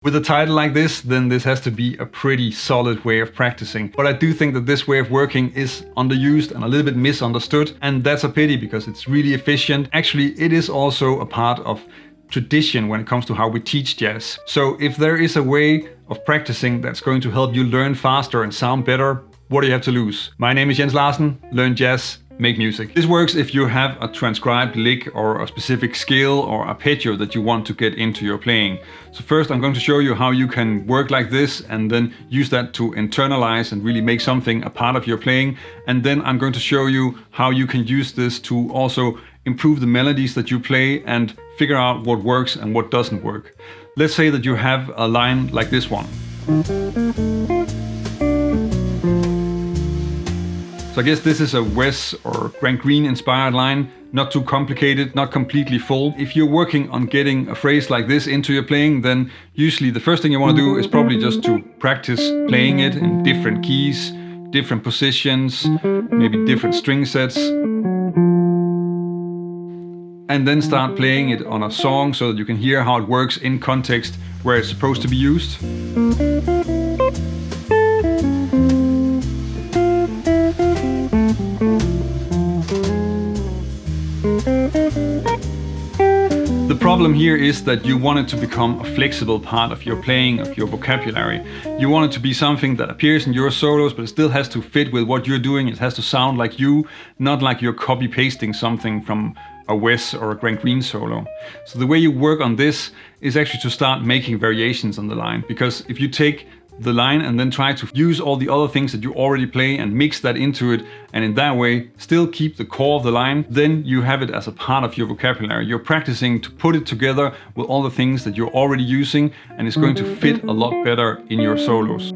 With a title like this, then this has to be a pretty solid way of practicing. But I do think that this way of working is underused and a little bit misunderstood, and that's a pity because it's really efficient. Actually, it is also a part of tradition when it comes to how we teach jazz. So if there is a way of practicing that's going to help you learn faster and sound better, what do you have to lose? My name is Jens Larsen, learn jazz, make music. This works if you have a transcribed lick or a specific scale or arpeggio that you want to get into your playing. So first I'm going to show you how you can work like this and then use that to internalize and really make something a part of your playing. And then I'm going to show you how you can use this to also improve the melodies that you play and figure out what works and what doesn't work. Let's say that you have a line like this one. So I guess this is a Wes or Grant Green inspired line, not too complicated, not completely full. If you're working on getting a phrase like this into your playing, then usually the first thing you want to do is probably just to practice playing it in different keys, different positions, maybe different string sets. And then start playing it on a song so that you can hear how it works in context where it's supposed to be used. The problem here is that you want it to become a flexible part of your playing, of your vocabulary. You want it to be something that appears in your solos, but it still has to fit with what you're doing. It has to sound like you, not like you're copy-pasting something from a Wes or a Grant Green solo. So the way you work on this is actually to start making variations on the line, because if you take the line and then try to use all the other things that you already play and mix that into it, and in that way still keep the core of the line, then you have it as a part of your vocabulary. You're practicing to put it together with all the things that you're already using, and it's going to fit a lot better in your solos.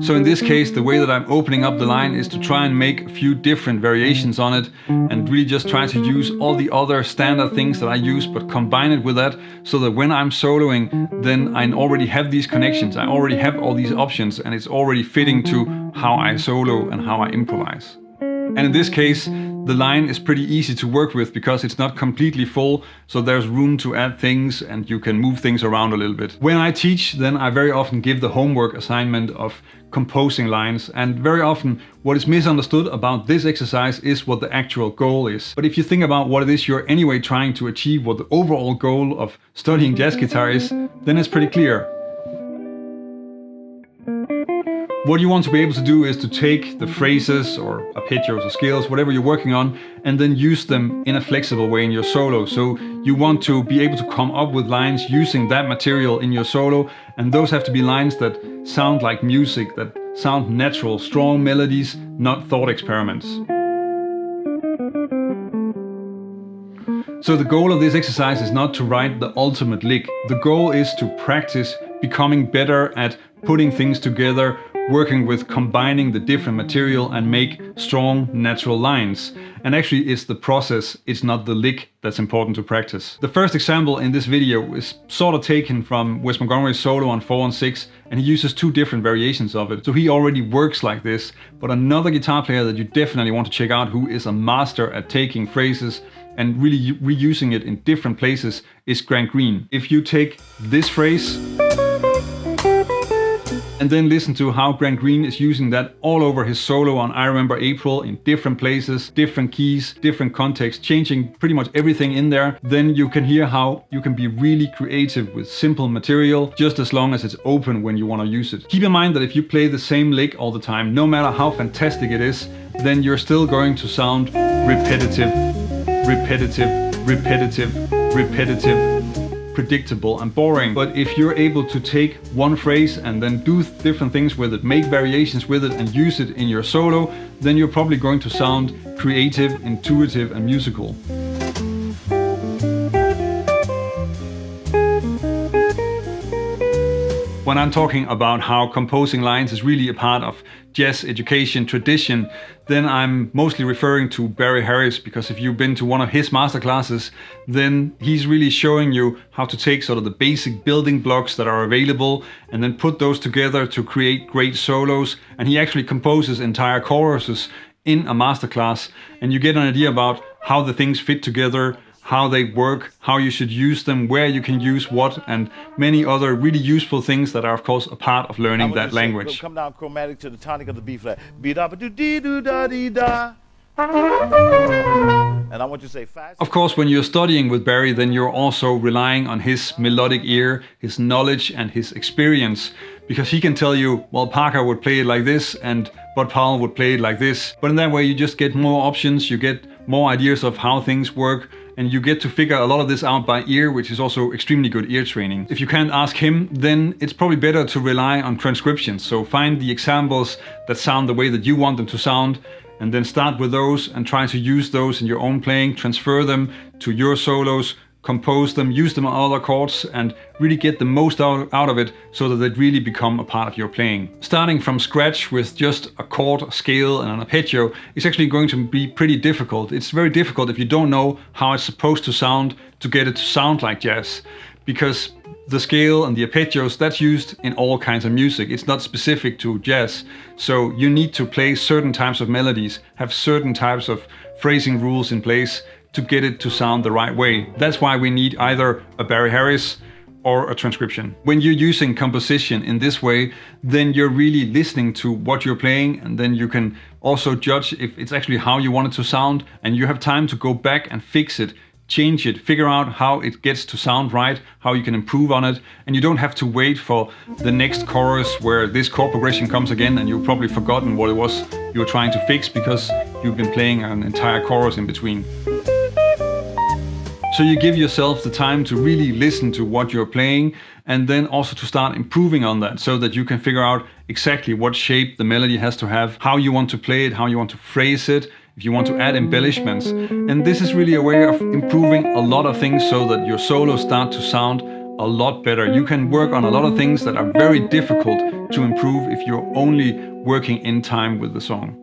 So in this case, the way that I'm opening up the line is to try and make a few different variations on it and really just try to use all the other standard things that I use, but combine it with that so that when I'm soloing, then I already have these connections. I already have all these options and it's already fitting to how I solo and how I improvise. And in this case, the line is pretty easy to work with because it's not completely full, so there's room to add things and you can move things around a little bit. When I teach, then I very often give the homework assignment of composing lines, and very often what is misunderstood about this exercise is what the actual goal is. But if you think about what it is you're anyway trying to achieve, what the overall goal of studying jazz guitar is, then it's pretty clear. What you want to be able to do is to take the phrases or arpeggios or scales, whatever you're working on, and then use them in a flexible way in your solo. So you want to be able to come up with lines using that material in your solo, and those have to be lines that sound like music, that sound natural, strong melodies, not thought experiments. So the goal of this exercise is not to write the ultimate lick. The goal is to practice becoming better at putting things together, working with combining the different material and make strong natural lines. And actually it's the process, it's not the lick that's important to practice. The first example in this video is sort of taken from Wes Montgomery's solo on 4 and 6, and he uses 2 different variations of it. So he already works like this, but another guitar player that you definitely want to check out who is a master at taking phrases and really reusing it in different places is Grant Green. If you take this phrase and then listen to how Grant Green is using that all over his solo on I Remember April in different places, different keys, different contexts, changing pretty much everything in there, then you can hear how you can be really creative with simple material, just as long as it's open when you want to use it. Keep in mind that if you play the same lick all the time, no matter how fantastic it is, then you're still going to sound repetitive, predictable and boring. But if you're able to take one phrase and then do different things with it, make variations with it and use it in your solo, then you're probably going to sound creative, intuitive and musical. When I'm talking about how composing lines is really a part of jazz education tradition, then I'm mostly referring to Barry Harris, because if you've been to one of his masterclasses, then he's really showing you how to take sort of the basic building blocks that are available and then put those together to create great solos. And he actually composes entire choruses in a masterclass, and you get an idea about how the things fit together, how they work, how you should use them, where you can use what, and many other really useful things that are of course a part of learning that language. Come down chromatic to the tonic of the B flat. Be-da-ba-do-dee-doo-da-dee-da. And I want you to say fast. Of course, when you're studying with Barry, then you're also relying on his melodic ear, his knowledge and his experience, because he can tell you, well, Parker would play it like this and Bud Powell would play it like this. But in that way, you just get more options, you get more ideas of how things work, and you get to figure a lot of this out by ear, which is also extremely good ear training. If you can't ask him, then it's probably better to rely on transcriptions. So find the examples that sound the way that you want them to sound, and then start with those and try to use those in your own playing, transfer them to your solos, compose them, use them on other chords, and really get the most out of it so that they really become a part of your playing. Starting from scratch with just a chord, a scale and an arpeggio is actually going to be pretty difficult. It's very difficult if you don't know how it's supposed to sound to get it to sound like jazz, because the scale and the arpeggios, that's used in all kinds of music. It's not specific to jazz. So you need to play certain types of melodies, have certain types of phrasing rules in place to get it to sound the right way. That's why we need either a Barry Harris or a transcription. When you're using composition in this way, then you're really listening to what you're playing, and then you can also judge if it's actually how you want it to sound, and you have time to go back and fix it, change it, figure out how it gets to sound right, how you can improve on it, and you don't have to wait for the next chorus where this chord progression comes again and you've probably forgotten what it was you were trying to fix because you've been playing an entire chorus in between. So you give yourself the time to really listen to what you're playing, and then also to start improving on that so that you can figure out exactly what shape the melody has to have, how you want to play it, how you want to phrase it, if you want to add embellishments. And this is really a way of improving a lot of things so that your solos start to sound a lot better. You can work on a lot of things that are very difficult to improve if you're only working in time with the song.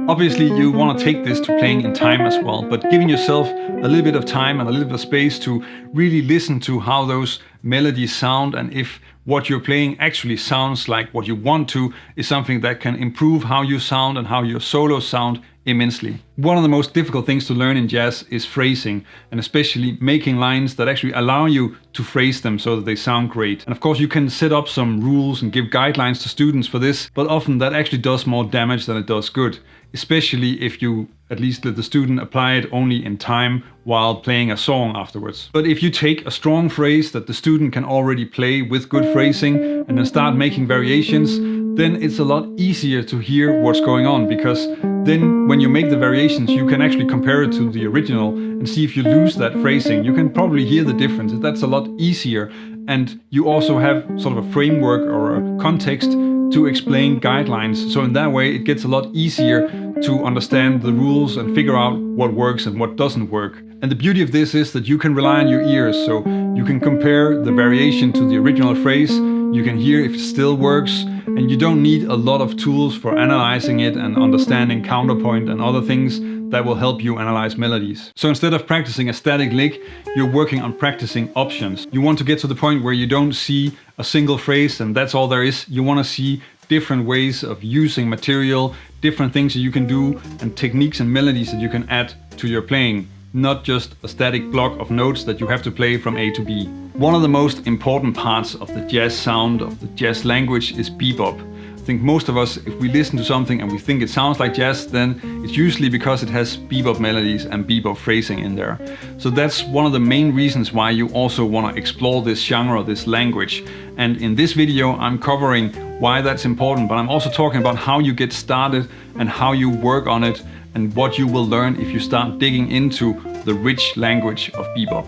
Obviously, you want to take this to playing in time as well, but giving yourself a little bit of time and a little bit of space to really listen to how those melodies sound, and if what you're playing actually sounds like what you want to, is something that can improve how you sound and how your solos sound immensely. One of the most difficult things to learn in jazz is phrasing, and especially making lines that actually allow you to phrase them so that they sound great. And of course you can set up some rules and give guidelines to students for this, but often that actually does more damage than it does good, especially if you at least let the student apply it only in time while playing a song afterwards. But if you take a strong phrase that the student can already play with good phrasing and then start making variations, then it's a lot easier to hear what's going on, because then when you make the variations you can actually compare it to the original and see if you lose that phrasing. You can probably hear the difference. That's a lot easier, and you also have sort of a framework or a context to explain guidelines. So in that way it gets a lot easier to understand the rules and figure out what works and what doesn't work. And the beauty of this is that you can rely on your ears, so you can compare the variation to the original phrase, you can hear if it still works, and you don't need a lot of tools for analyzing it and understanding counterpoint and other things that will help you analyze melodies. So instead of practicing a static lick, you're working on practicing options. You want to get to the point where you don't see a single phrase and that's all there is. You want to see different ways of using material, different things that you can do, and techniques and melodies that you can add to your playing, not just a static block of notes that you have to play from A to B. One of the most important parts of the jazz sound, of the jazz language, is bebop. I think most of us, if we listen to something and we think it sounds like jazz, then it's usually because it has bebop melodies and bebop phrasing in there. So that's one of the main reasons why you also want to explore this genre, this language. And in this video I'm covering why that's important, but I'm also talking about how you get started and how you work on it and what you will learn if you start digging into the rich language of bebop.